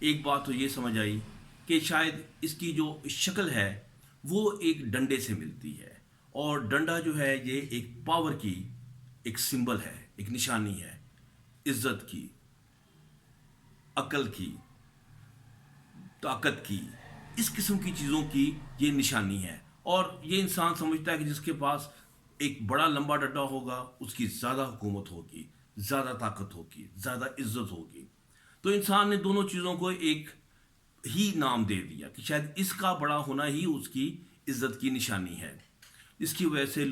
ایک بات تو یہ سمجھ آئی کہ شاید اس کی جو شکل ہے وہ ایک ڈنڈے سے ملتی ہے، اور ڈنڈا جو ہے یہ ایک پاور کی ایک سمبل ہے، ایک نشانی ہے، عزت کی، عقل کی، طاقت کی، اس قسم کی چیزوں کی یہ نشانی ہے۔ اور یہ انسان سمجھتا ہے کہ جس کے پاس ایک بڑا لمبا ڈنڈا ہوگا اس کی زیادہ حکومت ہوگی، زیادہ طاقت ہوگی، زیادہ عزت ہوگی۔ تو انسان نے دونوں چیزوں کو ایک ہی نام دے دیا کہ شاید اس کا بڑا ہونا ہی اس کی عزت کی نشانی ہے، اس کی وجہ سے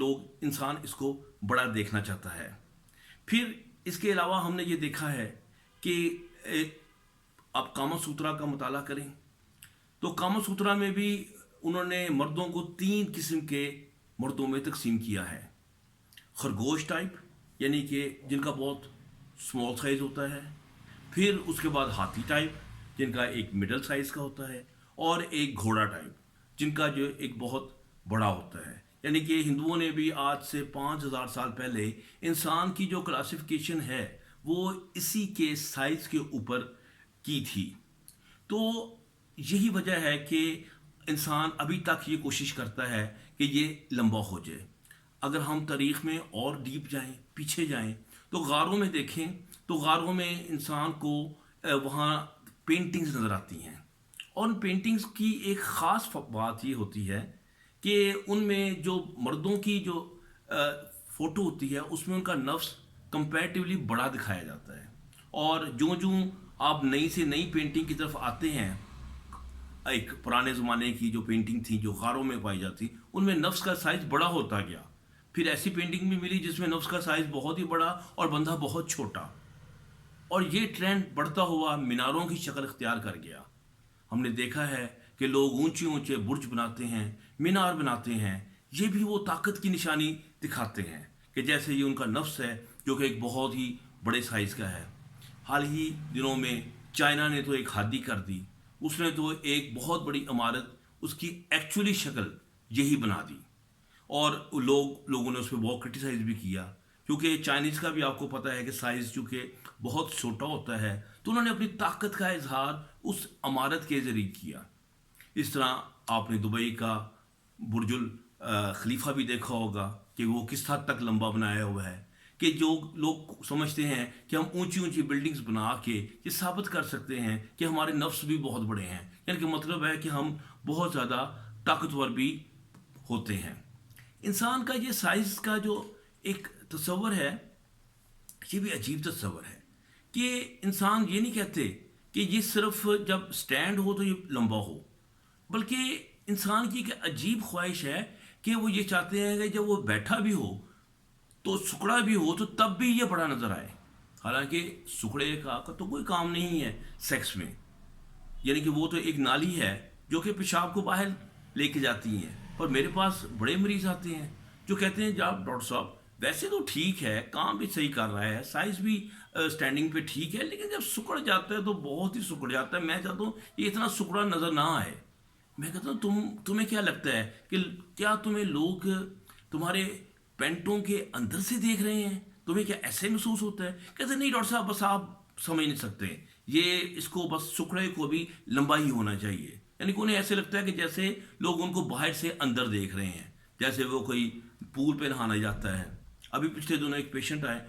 انسان اس کو بڑا دیکھنا چاہتا ہے۔ پھر اس کے علاوہ ہم نے یہ دیکھا ہے کہ آپ کاما سوترا کا مطالعہ کریں تو کاما سوترا میں بھی انہوں نے مردوں کو 3 قسم کے مردوں میں تقسیم کیا ہے: خرگوش ٹائپ، یعنی کہ جن کا بہت اسمال سائز ہوتا ہے، پھر اس کے بعد ہاتھی ٹائپ جن کا ایک مڈل سائز کا ہوتا ہے، اور ایک گھوڑا ٹائپ جن کا جو ایک بہت بڑا ہوتا ہے۔ یعنی کہ ہندوؤں نے بھی آج سے 5000 سال پہلے انسان کی جو کلاسیفیکیشن ہے وہ اسی کے سائز کے اوپر کی تھی۔ تو یہی وجہ ہے کہ انسان ابھی تک یہ کوشش کرتا ہے کہ یہ لمبا ہو جائے۔ اگر ہم تاریخ میں اور ڈیپ جائیں، پیچھے جائیں، تو غاروں میں دیکھیں تو غاروں میں انسان کو وہاں پینٹنگز نظر آتی ہیں، اور ان پینٹنگز کی ایک خاص بات یہ ہوتی ہے کہ ان میں جو مردوں کی جو فوٹو ہوتی ہے اس میں ان کا نفس کمپیریٹیولی بڑا دکھایا جاتا ہے، اور جو آپ نئی سے نئی پینٹنگ کی طرف آتے ہیں، ایک پرانے زمانے کی جو پینٹنگ تھی جو غاروں میں پائی جاتی ان میں نفس کا سائز بڑا ہوتا گیا۔ پھر ایسی پینٹنگ بھی ملی جس میں نفس کا سائز بہت ہی بڑا اور بندہ بہت چھوٹا، اور یہ ٹرینڈ بڑھتا ہوا میناروں کی شکل اختیار کر گیا۔ ہم نے دیکھا ہے کہ لوگ اونچے اونچے برج بناتے ہیں، مینار بناتے ہیں، یہ بھی وہ طاقت کی نشانی دکھاتے ہیں کہ جیسے یہ ان کا نفس ہے جو کہ ایک بہت ہی بڑے سائز کا ہے۔ حال ہی دنوں میں چائنا نے تو ایک حادی کر دی، اس نے تو ایک بہت بڑی عمارت اس کی ایکچولی شکل یہی بنا دی، اور لوگوں نے اس پہ بہت کرٹیسائز بھی کیا، کیونکہ چائنیز کا بھی آپ کو پتہ ہے کہ سائز چونکہ بہت چھوٹا ہوتا ہے تو انہوں نے اپنی طاقت کا اظہار اس عمارت کے ذریعے کیا۔ اس طرح آپ نے دبئی کا برج الخلیفہ بھی دیکھا ہوگا کہ وہ کس حد تک لمبا بنایا ہوا ہے، کہ جو لوگ سمجھتے ہیں کہ ہم اونچی اونچی بلڈنگز بنا کے یہ ثابت کر سکتے ہیں کہ ہمارے نفس بھی بہت بڑے ہیں، یعنی کہ مطلب ہے کہ ہم بہت زیادہ طاقتور بھی ہوتے ہیں۔ انسان کا یہ سائز کا جو ایک تصور ہے یہ بھی عجیب تصور ہے کہ انسان یہ نہیں کہتے کہ یہ صرف جب سٹینڈ ہو تو یہ لمبا ہو، بلکہ انسان کی ایک عجیب خواہش ہے کہ وہ یہ چاہتے ہیں کہ جب وہ بیٹھا بھی ہو تو سکڑا بھی ہو تو تب بھی یہ بڑا نظر آئے۔ حالانکہ سکڑے کا تو کوئی کام نہیں ہے سیکس میں، یعنی کہ وہ تو ایک نالی ہے جو کہ پیشاب کو باہر لے کے جاتی ہیں۔ اور میرے پاس بڑے مریض آتے ہیں جو کہتے ہیں جب ڈاکٹر صاحب ویسے تو ٹھیک ہے، کام بھی صحیح کر رہا ہے، سائز بھی سٹینڈنگ پہ ٹھیک ہے، لیکن جب سکڑ جاتا ہے تو بہت ہی سکڑ جاتا ہے، میں چاہتا ہوں یہ اتنا سکڑا نظر نہ آئے۔ میں کہتا ہوں تمہیں کیا لگتا ہے کہ کیا تمہیں لوگ تمہارے پینٹوں کے اندر سے دیکھ رہے ہیں؟ تمہیں کیا ایسے محسوس ہوتا ہے؟ کہتے نہیں ڈاکٹر صاحب، بس آپ سمجھ نہیں سکتے، یہ اس کو بس سکڑے کو بھی لمبا ہی ہونا چاہیے۔ یعنی کہ انہیں ایسے لگتا ہے کہ جیسے لوگ ان کو باہر سے اندر دیکھ رہے ہیں، جیسے وہ کوئی پول پہ نہانا جاتا ہے۔ ابھی پچھلے دنوں ایک پیشنٹ آئے،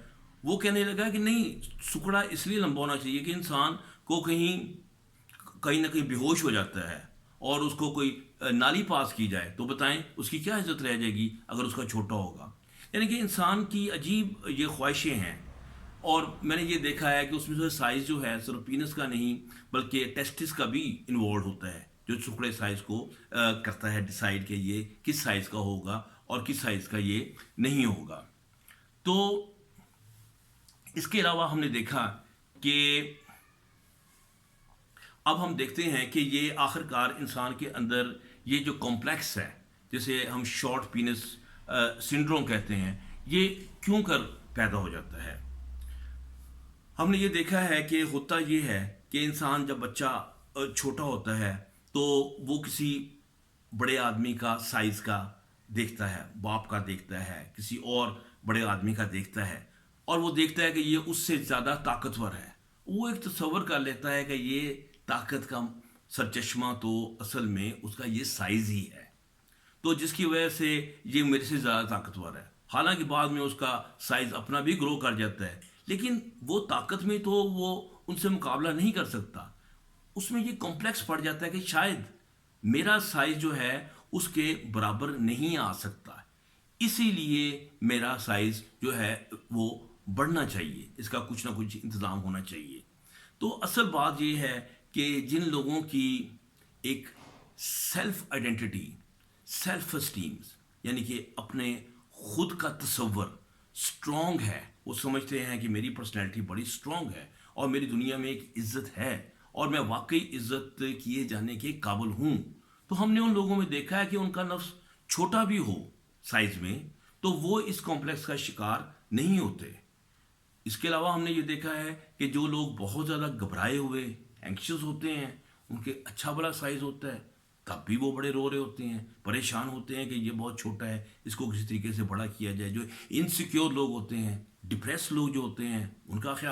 وہ کہنے لگا کہ نہیں، سکڑا اس لیے لمبا ہونا چاہیے کہ انسان کو کہیں نہ کہیں بے ہوش ہو جاتا ہے اور اس کو کوئی نالی پاس کی جائے تو بتائیں اس کی کیا عزت رہ جائے گی اگر اس کا چھوٹا ہوگا۔ یعنی کہ انسان کی عجیب یہ خواہشیں ہیں، اور میں نے یہ دیکھا ہے کہ اس میں جو سائز جو ہے صرف پینس کا نہیں بلکہ ٹیسٹس کا بھی انوالوڈ ہوتا ہے، جو سکڑے سائز کو کرتا ہے ڈیسائیڈ کہ یہ کس سائز کا ہوگا اور کس سائز کا یہ نہیں ہوگا۔ تو اس کے علاوہ ہم نے دیکھا کہ اب ہم دیکھتے ہیں کہ یہ آخر کار انسان کے اندر یہ جو کمپلیکس ہے جسے ہم شارٹ پینس سنڈروم کہتے ہیں، یہ کیوں کر پیدا ہو جاتا ہے۔ ہم نے یہ دیکھا ہے کہ ہوتا یہ ہے کہ انسان جب بچہ چھوٹا ہوتا ہے تو وہ کسی بڑے آدمی کا سائز کا دیکھتا ہے، باپ کا دیکھتا ہے، کسی اور بڑے آدمی کا دیکھتا ہے، اور وہ دیکھتا ہے کہ یہ اس سے زیادہ طاقتور ہے، وہ ایک تصور کر لیتا ہے کہ یہ طاقت کا سرچشمہ تو اصل میں اس کا یہ سائز ہی ہے، تو جس کی وجہ سے یہ میرے سے زیادہ طاقتور ہے، حالانکہ بعد میں اس کا سائز اپنا بھی گرو کر جاتا ہے، لیکن وہ طاقت میں تو وہ ان سے مقابلہ نہیں کر سکتا۔ اس میں یہ کمپلیکس پڑ جاتا ہے کہ شاید میرا سائز جو ہے اس کے برابر نہیں آ سکتا، اسی لیے میرا سائز جو ہے وہ بڑھنا چاہیے، اس کا کچھ نہ کچھ انتظام ہونا چاہیے۔ تو اصل بات یہ ہے کہ جن لوگوں کی ایک سیلف آئیڈینٹی، سیلف اسٹیم، یعنی کہ اپنے خود کا تصور اسٹرانگ ہے، وہ سمجھتے ہیں کہ میری پرسنالٹی بڑی اسٹرانگ ہے اور میری دنیا میں ایک عزت ہے اور میں واقعی عزت کیے جانے کے قابل ہوں، تو ہم نے ان لوگوں میں دیکھا ہے کہ ان کا نفس چھوٹا بھی ہو سائز میں تو وہ اس کمپلیکس کا شکار نہیں ہوتے۔ اس کے علاوہ ہم نے یہ دیکھا ہے کہ جو لوگ بہت زیادہ گھبرائے ہوئے اینکشیس ہوتے ہیں، ان کے اچھا بڑا سائز ہوتا ہے تب بھی وہ بڑے رو رہے ہوتے ہیں، پریشان ہوتے ہیں کہ یہ بہت چھوٹا ہے، اس کو کسی طریقے سے بڑا کیا جائے۔ جو انسیکیور لوگ ہوتے ہیں، ڈپریس لوگ جو ہوتے ہیں، ان کا خیال